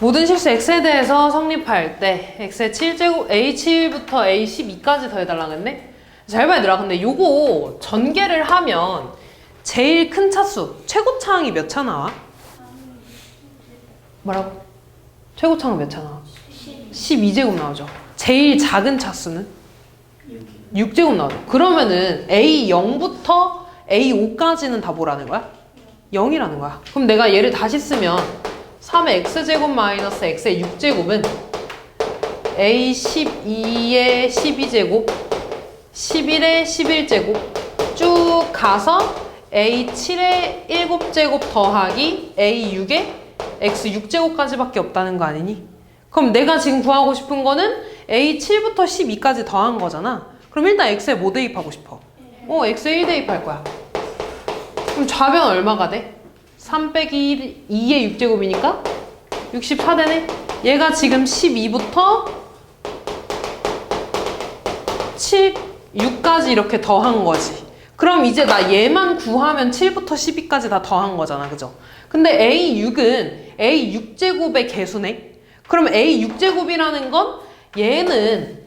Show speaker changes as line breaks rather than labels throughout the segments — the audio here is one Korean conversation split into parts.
모든 실수 x에 대해서 성립할 때 x의 7제곱 a7부터 a12까지 더해달라고 했네? 잘 봐야 되라. 근데 요거 전개를 하면 제일 큰 차수 최고차항이 몇 차 나와? 뭐라고? 최고차항은 몇 차 나와? 12제곱 나오죠. 제일 작은 차수는? 6제곱 나오죠. 그러면은 a0부터 a5까지는 다 뭐라는 거야? 0이라는 거야. 그럼 내가 얘를 다시 쓰면 3의 x제곱 마이너스 x의 6제곱은 a12의 12제곱 11의 11제곱 쭉 가서 a7의 7제곱 더하기 a6의 x6제곱까지 밖에 없다는 거 아니니? 그럼 내가 지금 구하고 싶은 거는 a7부터 12까지 더한 거잖아. 그럼 일단 x에 뭐 대입하고 싶어? x에 1 대입할 거야. 그럼 좌변 얼마가 돼? 3 빼기 2의 6제곱이니까 64 되네? 얘가 지금 12부터 6까지 이렇게 더한 거지. 그럼 이제 나 얘만 구하면 7부터 12까지 다 더한 거잖아. 그죠? 근데 A6은 A6제곱의 개수네? 그럼 A6제곱이라는 건 얘는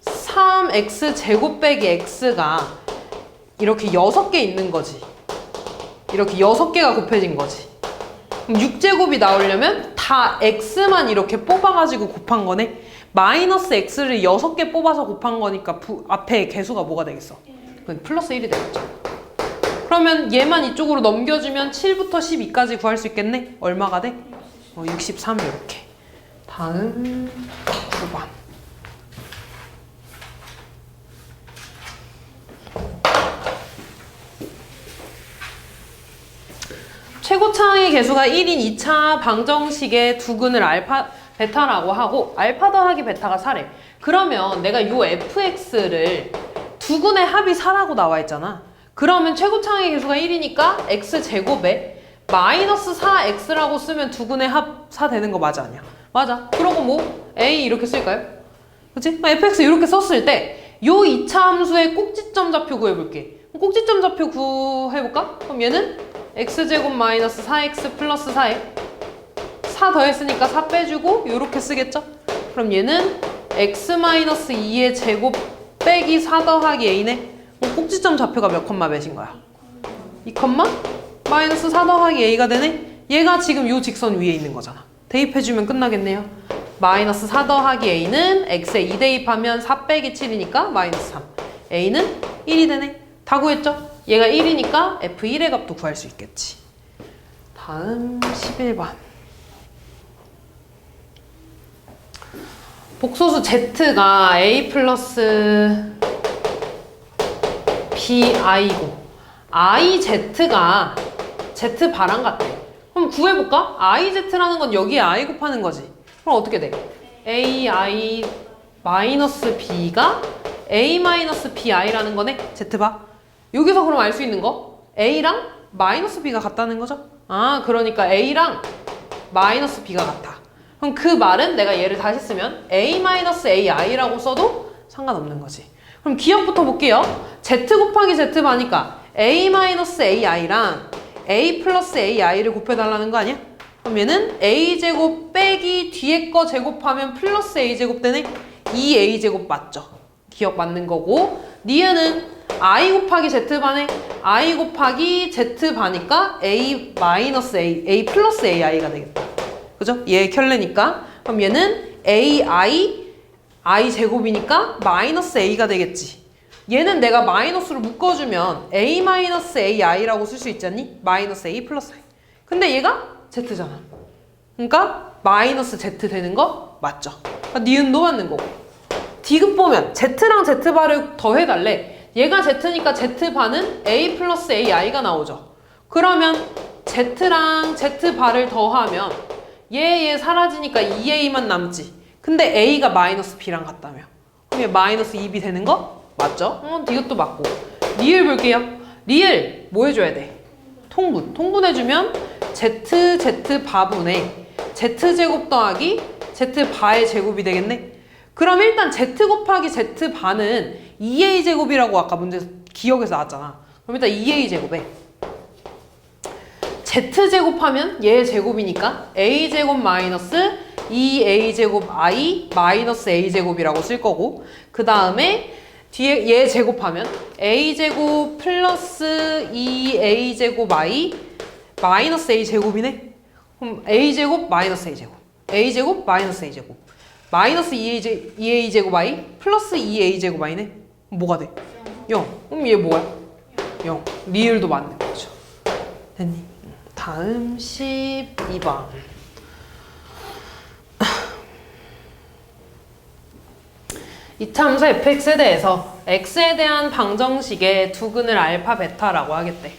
3x제곱 빼기 x가 이렇게 6개 있는 거지. 이렇게 6개가 곱해진 거지. 그럼 6제곱이 나오려면 다 x만 이렇게 뽑아가지고 곱한 거네. 마이너스 x를 6개 뽑아서 곱한 거니까 앞에 개수가 뭐가 되겠어? 그건 플러스 1이 되겠죠. 그러면 얘만 이쪽으로 넘겨주면 7부터 12까지 구할 수 있겠네? 얼마가 돼? 63 이렇게. 다음 9번. 최고차항의 개수가 1인 2차 방정식의 두근을 알파, 베타라고 하고 알파 더하기 베타가 4래. 그러면 내가 요 fx를 두근의 합이 4라고 나와 있잖아. 그러면 최고차항의 개수가 1이니까 x제곱에 마이너스 4x라고 쓰면 두근의 합 4 되는 거 맞아 아니야? 맞아. 그러고 뭐 a 이렇게 쓸까요? 그치? fx 이렇게 썼을 때 요 2차 함수의 꼭지점 좌표 구해볼게. 꼭지점 좌표 구해볼까? 그럼 얘는 x제곱 마이너스 4x 플러스 4에 4 더했으니까 4 빼주고 요렇게 쓰겠죠? 그럼 얘는 x 마이너스 2의 제곱 빼기 4 더하기 a네? 그럼 꼭지점 좌표가 몇 컴마 몇인 거야? 2 컴마 마이너스 4 더하기 a가 되네? 얘가 지금 요 직선 위에 있는 거잖아. 대입해주면 끝나겠네요. 마이너스 4 더하기 a는 x에 2 대입하면 4 빼기 7이니까 마이너스 3. a는 1이 되네. 다 구했죠? 얘가 1이니까 f1의 값도 구할 수 있겠지. 다음 11번. 복소수 z가 a 플러스 bi고 iz가 z 바람 같아. 그럼 구해볼까? iz라는 건 여기에 i 곱하는 거지. 그럼 어떻게 돼? ai 마이너스 b가 a 마이너스 bi라는 거네? z바. 여기서 그럼 알 수 있는 거? a랑 마이너스 b가 같다는 거죠? 아, 그러니까 a랑 마이너스 b가 같아. 그럼 그 말은 내가 얘를 다시 쓰면 a 마이너스 ai라고 써도 상관없는 거지. 그럼 기억부터 볼게요. z 곱하기 z바니까 a 마이너스 ai랑 a 플러스 ai를 곱해달라는 거 아니야? 그럼 얘는 a제곱 빼기 뒤에 거 제곱하면 플러스 a제곱 되네? 2a제곱 맞죠? 기억 맞는 거고, 니은은 i 곱하기 z반에 i 곱하기 z바니까 a 마이너스 a 플러스 ai가 되겠다. 그죠? 얘 켤레니까. 그럼 얘는 i 제곱이니까 마이너스 a가 되겠지. 얘는 내가 마이너스로 묶어주면 a 마이너스 ai라고 쓸 수 있잖니? 마이너스 a 플러스 i. 근데 얘가 z잖아. 그러니까 마이너스 z 되는 거 맞죠? 그러니까 니은도 맞는 거고. 디귿 보면 z랑 z바를 더해달래. 얘가 z니까 z바는 a 플러스 ai가 나오죠. 그러면 z랑 z바를 더하면 얘 사라지니까 2a만 남지. 근데 a가 마이너스 b랑 같다며. 그럼 얘 마이너스 2b 되는 거 맞죠? 디귿도 맞고. 리을 볼게요. 리을 뭐 해줘야 돼? 통분해주면 z바분의 z제곱 더하기 z바의 제곱이 되겠네? 그럼 일단 z 곱하기 z바는 2a제곱이라고 아까 문제 기억에서 나왔잖아. 그럼 일단 2a제곱에 z제곱하면 얘 제곱이니까 a제곱 마이너스 2a제곱 i 마이너스 a제곱이라고 쓸 거고, 그 다음에 뒤에 얘 제곱하면 a제곱 플러스 2a제곱 i 마이너스 a제곱이네. 그럼 a제곱 마이너스 a제곱, a제곱 마이너스 a제곱, 마이너스 2a제곱 i 플러스 2a제곱 i네. 뭐가 돼? 0. 그럼 얘 뭐야? 0. 리을도 맞는 거죠. 됐니? 다음 12번. 이차함수 fx에 대해서 x에 대한 방정식의 두근을 알파 베타라고 하겠대.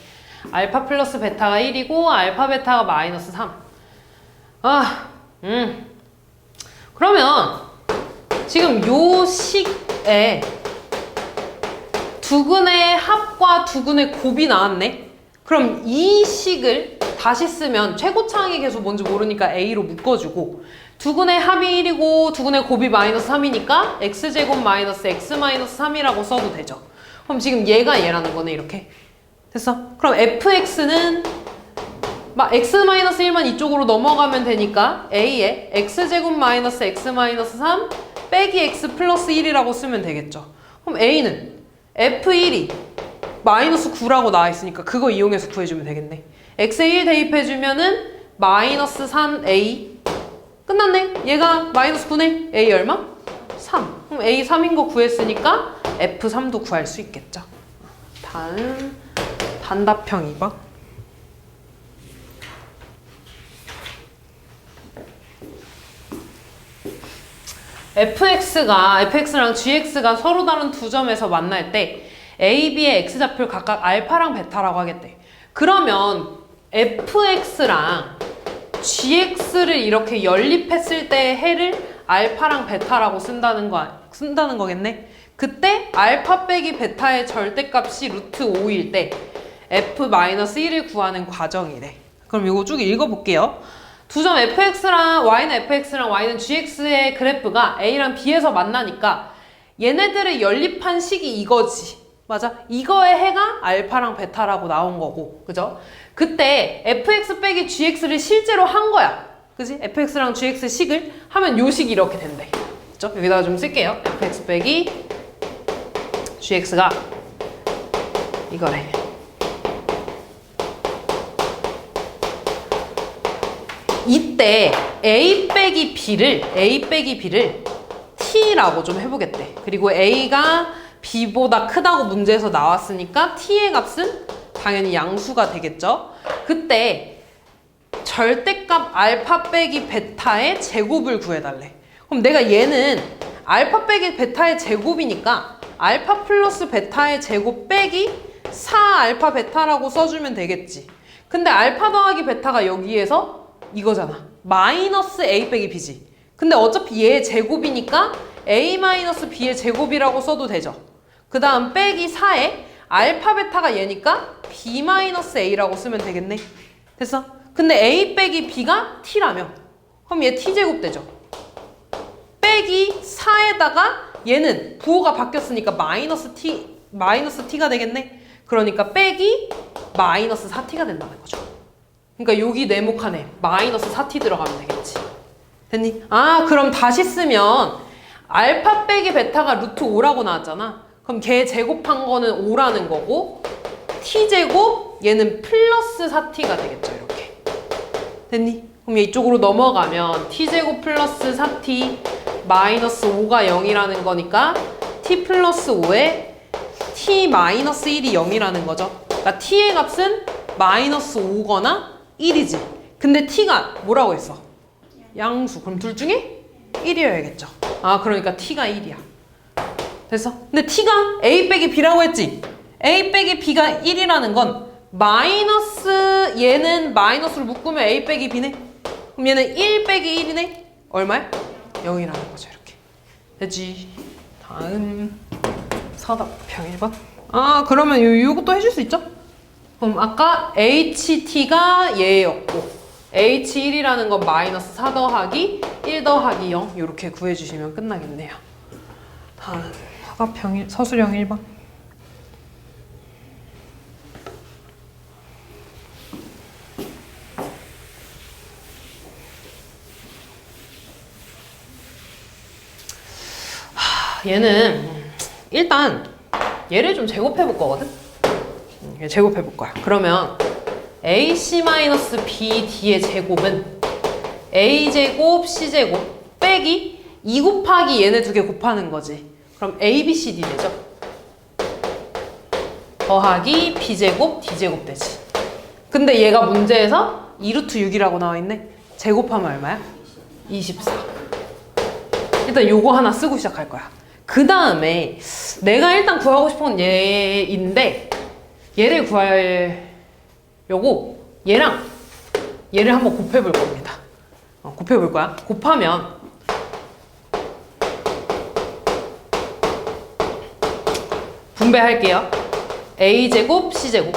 알파 플러스 베타가 1이고 알파 베타가 마이너스 3. 그러면 지금 요 식에 두근의 합과 두근의 곱이 나왔네. 그럼 이 식을 다시 쓰면 최고차항의 계수 뭔지 모르니까 a로 묶어주고, 두근의 합이 1이고 두근의 곱이 마이너스 3이니까 x제곱 마이너스 x 마이너스 3이라고 써도 되죠. 그럼 지금 얘가 얘라는 거네. 이렇게 됐어? 그럼 fx는 x 마이너스 1만 이쪽으로 넘어가면 되니까 a에 x제곱 마이너스 x 마이너스 3 빼기 x 플러스 1이라고 쓰면 되겠죠. 그럼 a는 f1이 마이너스 9라고 나와 있으니까 그거 이용해서 구해주면 되겠네. x에 1 대입해주면은 마이너스 3a. 끝났네. 얘가 마이너스 9네. a 얼마? 3. 그럼 a 3인 거 구했으니까 f3도 구할 수 있겠죠. 다음 단답형 2번. fx랑 gx가 서로 다른 두 점에서 만날 때 a, b의 x좌표를 각각 알파랑 베타라고 하겠대. 그러면 fx랑 gx를 이렇게 연립했을 때의 해를 알파랑 베타라고 쓴다는 거겠네. 그때 알파 빼기 베타의 절대값이 루트 5일 때 f-1을 구하는 과정이래. 그럼 이거 쭉 읽어볼게요. 두 점 y는 fx랑 y는 gx의 그래프가 a랑 b에서 만나니까 얘네들을 연립한 식이 이거지. 맞아? 이거의 해가 알파랑 베타라고 나온 거고, 그죠? 그때 fx 빼기 gx를 실제로 한 거야. 그지? fx랑 gx 식을 하면 요 식이 이렇게 된대. 그죠? 여기다가 좀 쓸게요. fx 빼기 gx가 이거래. 이때 a 빼기 b를 t라고 좀 해보겠대. 그리고 a가 b보다 크다고 문제에서 나왔으니까 t의 값은 당연히 양수가 되겠죠. 그때 절대값 알파 빼기 베타의 제곱을 구해달래. 그럼 내가 얘는 알파 빼기 베타의 제곱이니까 알파 플러스 베타의 제곱 빼기 4알파 베타라고 써주면 되겠지. 근데 알파 더하기 베타가 여기에서 이거잖아. 마이너스 a 빼기 b지. 근데 어차피 얘의 제곱이니까 a 마이너스 b의 제곱이라고 써도 되죠. 그 다음 빼기 4에 알파 베타가 얘니까 b 마이너스 a라고 쓰면 되겠네. 됐어? 근데 a 빼기 b가 t라며. 그럼 얘 t제곱 되죠. 빼기 4에다가 얘는 부호가 바뀌었으니까 마이너스 t가 되겠네. 그러니까 빼기 마이너스 4t가 된다는 거죠. 그러니까 여기 네모칸에 마이너스 4t 들어가면 되겠지. 됐니? 그럼 다시 쓰면 알파 빼기 베타가 루트 5라고 나왔잖아. 그럼 걔 제곱한 거는 5라는 거고 t제곱 얘는 플러스 4t가 되겠죠. 이렇게. 됐니? 그럼 얘 이쪽으로 넘어가면 t제곱 플러스 4t 마이너스 5가 0이라는 거니까 t 플러스 5에 t 마이너스 1이 0이라는 거죠. 그러니까 t의 값은 마이너스 5거나 1이지. 근데 t가 뭐라고 했어? 양수. 그럼 둘 중에 1이어야겠죠. 그러니까 t가 1이야. 됐어? 근데 t가 a 빼기 b라고 했지? a 빼기 b가 1이라는 건 마이너스 얘는 마이너스로 묶으면 a 빼기 b네? 그럼 얘는 1 빼기 1이네? 얼마야? 0이라는 거죠. 이렇게. 됐지? 다음 서답형 1번. 그러면 요것도 해줄 수 있죠? 그럼 아까 ht가 얘였고 h1이라는 건 마이너스 4 더하기 1 더하기 0 이렇게 구해주시면 끝나겠네요. 다음 서술형 1번. 얘는 일단 얘를 좀 제곱해 볼 거거든? 제곱해 볼 거야. 그러면 AC-BD의 제곱은 A제곱, C제곱 빼기 2 곱하기 얘네 두 개 곱하는 거지. 그럼 ABCD 되죠? 더하기 B제곱, D제곱 되지. 근데 얘가 문제에서 2루트 6이라고 나와 있네. 제곱하면 얼마야? 24. 일단 요거 하나 쓰고 시작할 거야. 그 다음에 내가 일단 구하고 싶은 건 얘인데 얘를 구하려고 얘랑 얘를 한번 곱해볼 겁니다. 곱해볼 거야. 곱하면 분배할게요. A제곱, C제곱,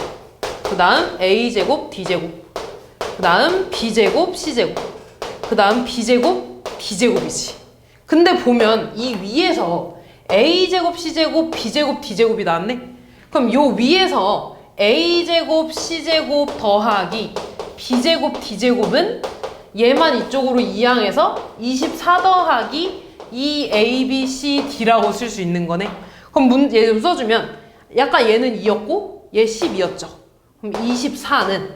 그 다음 A제곱, D제곱, 그 다음 B제곱, C제곱, 그 다음 B제곱, D제곱이지. 근데 보면 이 위에서 A제곱, C제곱, B제곱, D제곱이 나왔네? 그럼 요 위에서 A제곱, C제곱 더하기 B제곱, D제곱은 얘만 이쪽으로 이항해서 24 더하기 2ABCD라고 쓸 수 있는 거네. 그럼 얘 좀 써주면 약간 얘는 2였고 얘 12였죠. 그럼 24는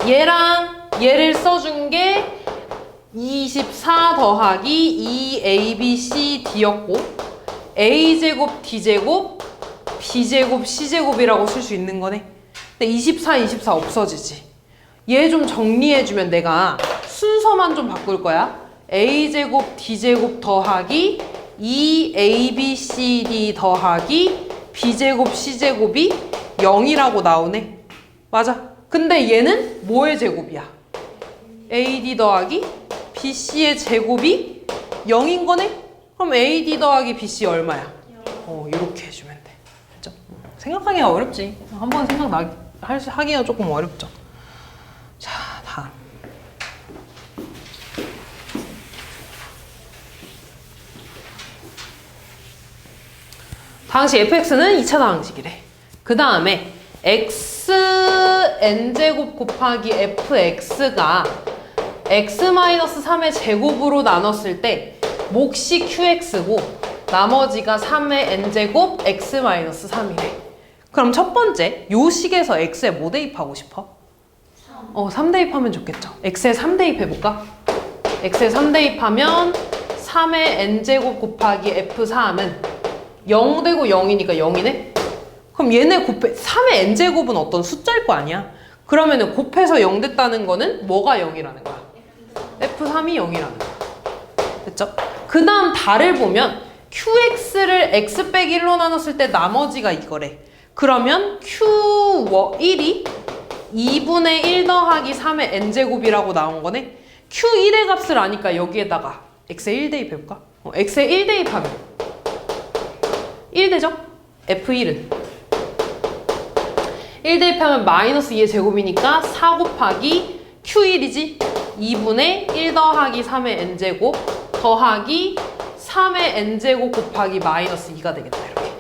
얘랑 얘를 써준 게 24 더하기 2ABCD였고 A제곱, D제곱, B제곱, C제곱이라고 쓸 수 있는 거네. 근데 24, 24 없어지지. 얘 좀 정리해주면 내가 순서만 좀 바꿀 거야. A제곱, D제곱 더하기 2ABCD 더하기 B제곱, C제곱이 0이라고 나오네. 맞아. 근데 얘는 뭐의 제곱이야? AD 더하기 BC의 제곱이 0인 거네? 그럼 AD 더하기 BC 얼마야? 이렇게 해주면 돼. 그렇죠? 생각하기가 어렵지. 한번 하기가 조금 어렵죠. 자, 다음. 당시 fx는 2차 방식이래. 그 다음에 xn제곱 곱하기 fx가 x-3의 제곱으로 나눴을 때 몫이 qx고 나머지가 3의 n제곱 x-3이래. 그럼 첫 번째 요 식에서 x에 뭐 대입하고 싶어? 3 대입하면 좋겠죠. x에 3 대입해볼까? x에 3 대입하면 3의 n제곱 곱하기 f3은 0 되고 0이니까 0이네? 그럼 얘네 3의 n제곱은 어떤 숫자일 거 아니야? 그러면은 곱해서 0 됐다는 거는 뭐가 0이라는 거야? f3이 0이라는 거야. 됐죠? 그 다음 달을 보면 qx를 x 빼기 1로 나눴을 때 나머지가 이거래. 그러면 q1이 2분의 1 더하기 3의 n제곱이라고 나온 거네. q1의 값을 아니까 여기에다가 x에 1 대입해볼까? x에 1 대입하면 1 되죠? f1은 1 대입하면 마이너스 2의 제곱이니까 4 곱하기 q1이지? 2분의 1 더하기 3의 n제곱 더하기 3의 n제곱 곱하기 마이너스 2가 되겠다. 이렇게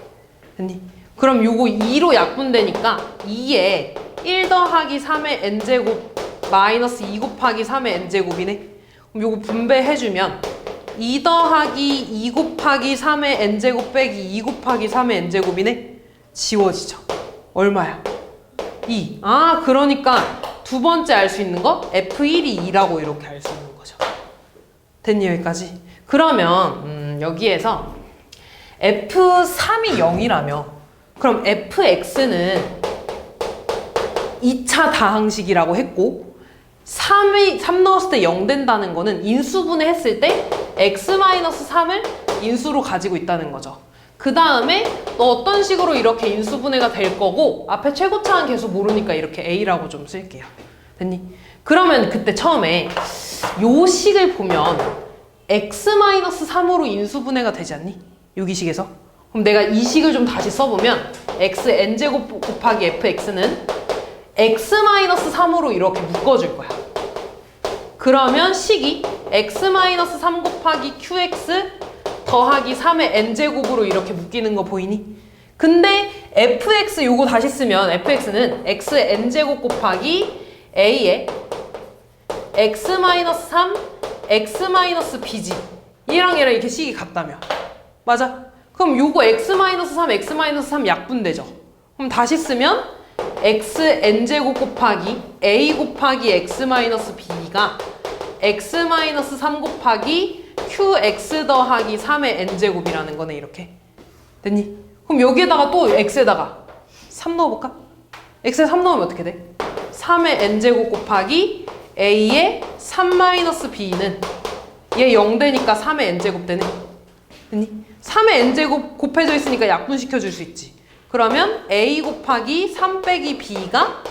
됐니? 그럼 요거 2로 약분되니까 2에 1 더하기 3의 n제곱 마이너스 2 곱하기 3의 n제곱이네. 그럼 요거 분배해주면 2 더하기 2 곱하기 3의 n제곱 빼기 2 곱하기 3의 n제곱이네. 지워지죠. 얼마야? 2. 그러니까 두 번째 알 수 있는 거 f1이 2라고 이렇게 알 수 있는 거죠. 됐니? 여기까지? 그러면 여기에서 f3이 0이라며 그럼 fx는 2차 다항식이라고 했고 3 넣었을 때 0 된다는 거는 인수분해 했을 때 x-3을 인수로 가지고 있다는 거죠. 그 다음에 또 어떤 식으로 이렇게 인수분해가 될 거고 앞에 최고차항 계수 모르니까 이렇게 a라고 좀 쓸게요. 됐니? 그러면 그때 처음에 요 식을 보면 x-3으로 인수분해가 되지 않니? 여기 식에서? 그럼 내가 이 식을 좀 다시 써보면 xn제곱 곱하기 fx는 x-3으로 이렇게 묶어줄 거야. 그러면 식이 x-3 곱하기 qx 더하기 3의 n제곱으로 이렇게 묶이는 거 보이니? 근데 fx 요거 다시 쓰면 fx는 xn제곱 곱하기 a에 x-3 x-b지. 얘랑 얘랑 이렇게 식이 같다며. 맞아? 그럼 요거 x-3, x-3 약분되죠. 그럼 다시 쓰면 xn제곱 곱하기 a 곱하기 x-b가 x-3 곱하기 qx 더하기 3의 n제곱이라는 거네. 이렇게 됐니? 그럼 여기에다가 또 x에다가 3 넣어볼까? x에 3 넣으면 어떻게 돼? 3의 n제곱 곱하기 a의 3-b는 얘 0되니까 3의 n제곱 되네. 됐니? 3의 n제곱 곱해져 있으니까 약분시켜줄 수 있지. 그러면 a 곱하기 3 빼기 b가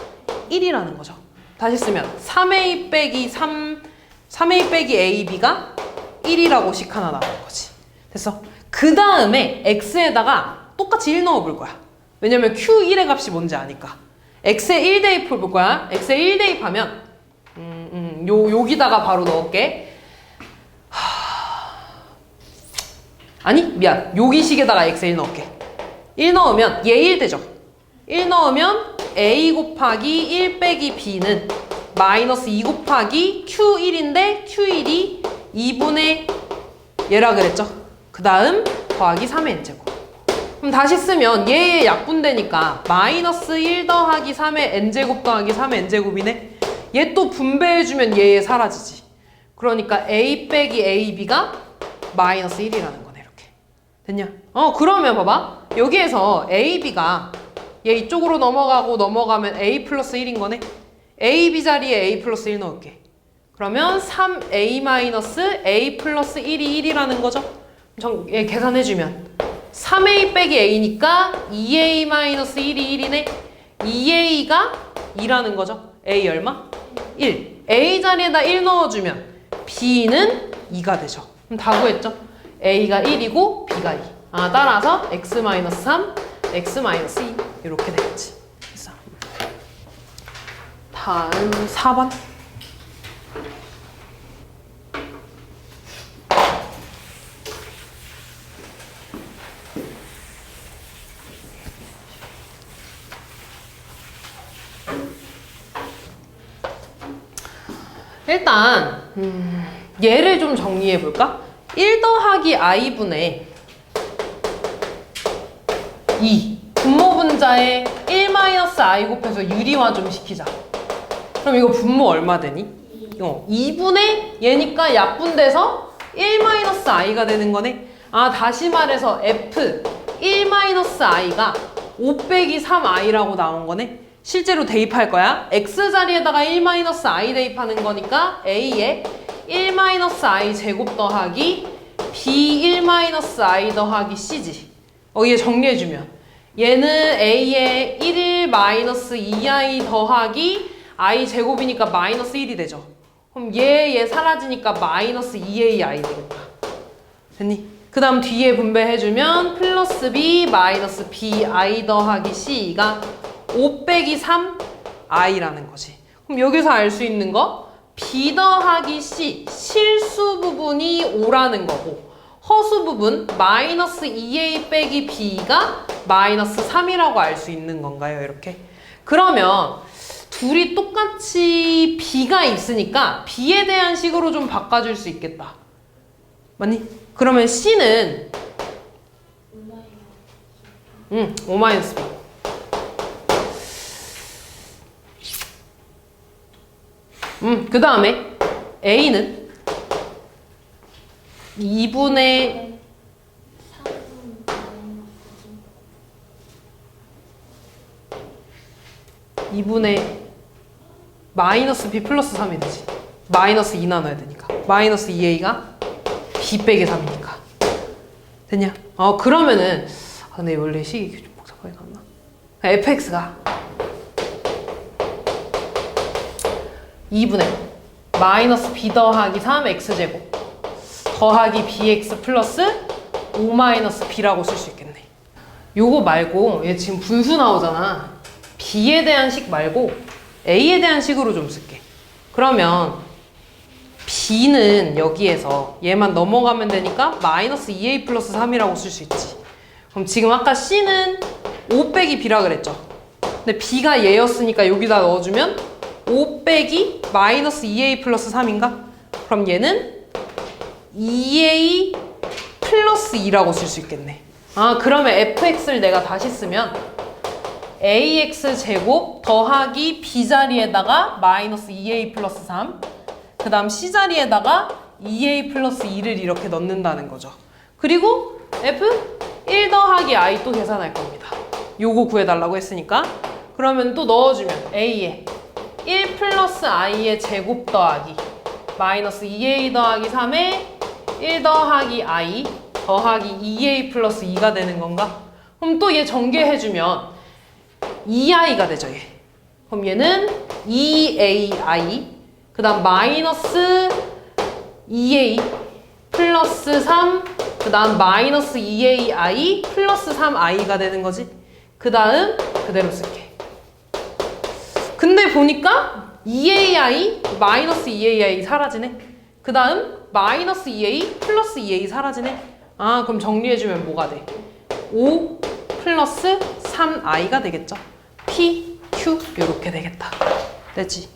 1이라는 거죠. 다시 쓰면 3a 빼기 ab가 1이라고 식 하나 나오는 거지. 됐어? 그 다음에 x에다가 똑같이 1 넣어볼 거야. 왜냐면 q1의 값이 뭔지 아니까. x에 1 대입해 볼 거야. x에 1 대입하면 여기다가 바로 넣을게. 아니 미안, 여기 식에다가 x에 1 넣을게. 1 넣으면 얘 1 되죠. 1 넣으면 a 곱하기 1 빼기 b는 마이너스 2 곱하기 q1인데 q1이 2분의 얘라 그랬죠. 그 다음 더하기 3의 n제곱. 그럼 다시 쓰면 얘의 약분되니까 마이너스 1 더하기 3의 n제곱 더하기 3의 n제곱이네. 얘 또 분배해주면 얘 사라지지. 그러니까 a 빼기 ab가 마이너스 1이라는 거네. 이렇게 됐냐? 그러면 봐봐, 여기에서 ab가 얘 이쪽으로 넘어가면 a 플러스 1인 거네. ab 자리에 a 플러스 1 넣을게. 그러면 3a 마이너스 a 플러스 1이 1이라는 거죠. 얘 계산해주면 3a 빼기 a니까 2a 마이너스 1이 1이네. 2a가 2라는 거죠. a 얼마? 1. a 자리에다 1 넣어주면 b는 2가 되죠. 그럼 다 구했죠? a가 1이고 b가 2. 따라서 x-3, x-2 이렇게 되겠지. 그래서 다음 4번. 일단 얘를 좀 정리해 볼까? 1 더하기 i분의 2 분모 분자에 1-i 곱해서 유리화 좀 시키자. 그럼 이거 분모 얼마 되니? 2분의 얘니까 약분돼서 1-i가 되는 거네. 다시 말해서 f 1-i가 5 빼기 3i라고 나온 거네. 실제로 대입할 거야. x 자리에다가 1-i 대입하는 거니까 a에 1-i 제곱 더하기 b 1-i 더하기 c지. 얘 정리해주면 얘는 a에 1-2i 더하기 i 제곱이니까 마이너스 1이 되죠. 그럼 얘 사라지니까 마이너스 2ai 되겠다. 됐니? 그 다음 뒤에 분배해주면 플러스 b 마이너스 bi 더하기 c가 5 빼기 3i라는 거지. 그럼 여기서 알 수 있는 거 b 더하기 c 실수 부분이 5라는 거고 허수 부분 마이너스 2a 빼기 b가 마이너스 3이라고 알 수 있는 건가요? 이렇게. 그러면 둘이 똑같이 b가 있으니까 b에 대한 식으로 좀 바꿔줄 수 있겠다. 맞니? 그러면 c는 5-b. 그 다음에 a는 2분의 마이너스 b 플러스 3이 되지. 마이너스 2 나눠야 되니까. 마이너스 2a가 b 빼기 3이니까. 됐냐? 그러면은 근데 원래 식이 좀 복잡하게 나왔나? fx가 2분의 마이너스 b 더하기 3 x제곱 더하기 bx 플러스 5 마이너스 b라고 쓸 수 있겠네. 요거 말고 얘 지금 분수 나오잖아. b에 대한 식 말고 a에 대한 식으로 좀 쓸게. 그러면 b는 여기에서 얘만 넘어가면 되니까 마이너스 2a 플러스 3이라고 쓸 수 있지. 그럼 지금 아까 c는 5 빼기 b라 그랬죠. 근데 b가 얘였으니까 여기다 넣어주면 5 빼기 마이너스 2a 플러스 3인가? 그럼 얘는 2a 플러스 2라고 쓸 수 있겠네. 아, 그러면 fx를 내가 다시 쓰면 ax 제곱 더하기 b 자리에다가 마이너스 2a 플러스 3, 그 다음 c 자리에다가 2a 플러스 2를 이렇게 넣는다는 거죠. 그리고 f 1 더하기 i 또 계산할 겁니다. 요거 구해달라고 했으니까. 그러면 또 넣어주면 a에 1 플러스 i의 제곱 더하기 마이너스 2a 더하기 3에 1 더하기 i 더하기 2a 플러스 2가 되는 건가? 그럼 또 얘 전개해주면 2i가 되죠, 얘. 그럼 얘는 2ai, 그 다음 마이너스 2a 플러스 3, 그 다음 마이너스 2ai 플러스 3i가 되는 거지. 그 다음 그대로 쓸게. 근데 보니까 2ai 마이너스 2ai 사라지네. 그 다음 마이너스 2a 플러스 2a 사라지네. 아, 그럼 정리해주면 뭐가 돼? 5 플러스 3i가 되겠죠. p, q 이렇게 되겠다. 됐지?